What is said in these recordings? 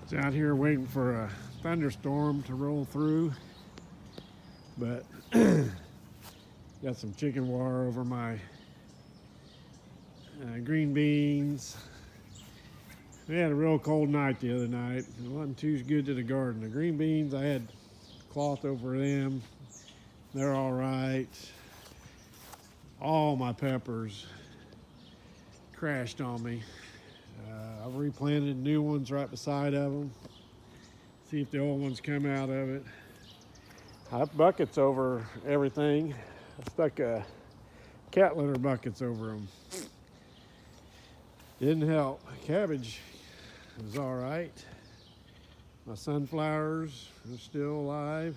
It's out here waiting for a thunderstorm to roll through, but got some chicken wire over my green beans. We had a real cold night the other night. It wasn't too good to the garden. The green beans, I had cloth over them. They're all right. All my peppers crashed on me. I've replanted new ones right beside of them. See if the old ones come out of it. I have buckets over everything. I stuck cat litter buckets over them. Didn't help. Cabbage was all right. My sunflowers are still alive.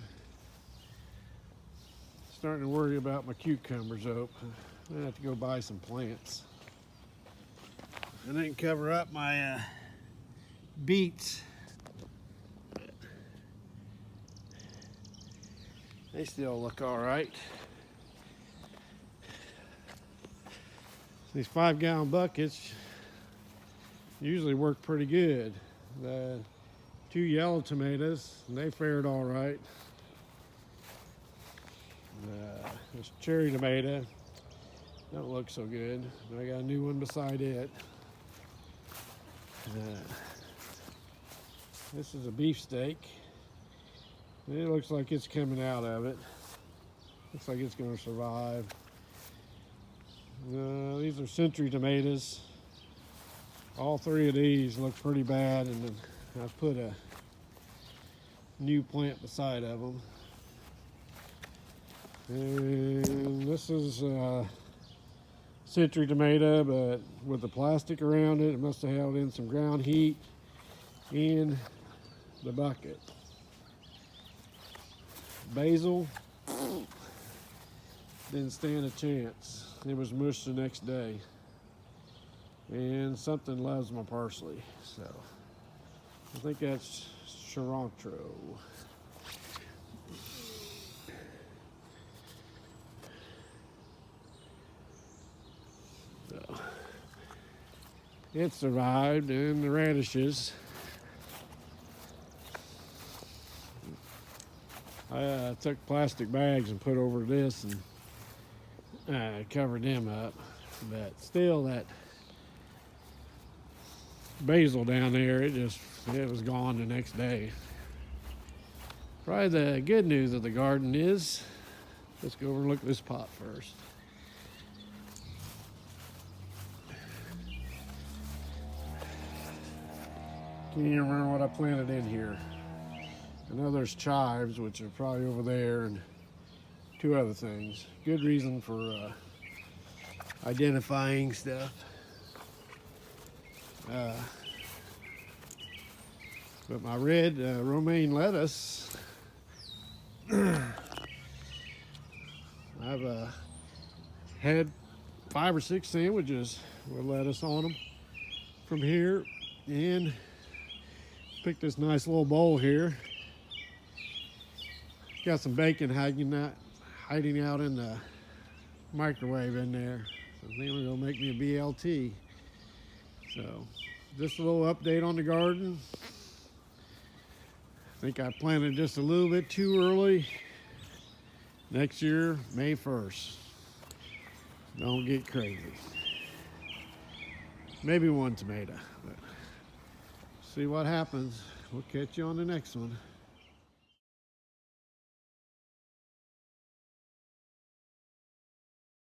Starting to worry about my cucumbers though. I'm gonna have to go buy some plants. I didn't cover up my beets. They still look all right. These 5-gallon buckets usually work pretty good. The 2 yellow tomatoes, they fared all right. This cherry tomato don't look so good. I got a new one beside it. This is a beefsteak. It looks like it's coming out of it. Looks like it's going to survive. These are century tomatoes. All 3 of these look pretty bad, and then I've put a new plant beside of them. And this is century tomato, but with the plastic around it, it must have held in some ground heat in the bucket. Basil didn't stand a chance. It was mushed the next day. And something loves my parsley, so I think that's cilantro. So it survived, and the radishes. I took plastic bags and put over this and covered them up, but still that basil down there, it was gone the next day. Probably the good news of the garden is, let's go over and look at this pot first. Can't even remember what I planted in here. I know there's chives, which are probably over there, and 2 other things. Good reason for identifying stuff. But my red romaine lettuce, I've had 5 or 6 sandwiches with lettuce on them from here, and picked this nice little bowl here. Got some bacon hiding out in the microwave in there. So I think we're gonna make me a BLT. So just a little update on the garden. I think I planted just a little bit too early. Next year, May 1st. Don't get crazy. Maybe 1 tomato, but see what happens. We'll catch you on the next one.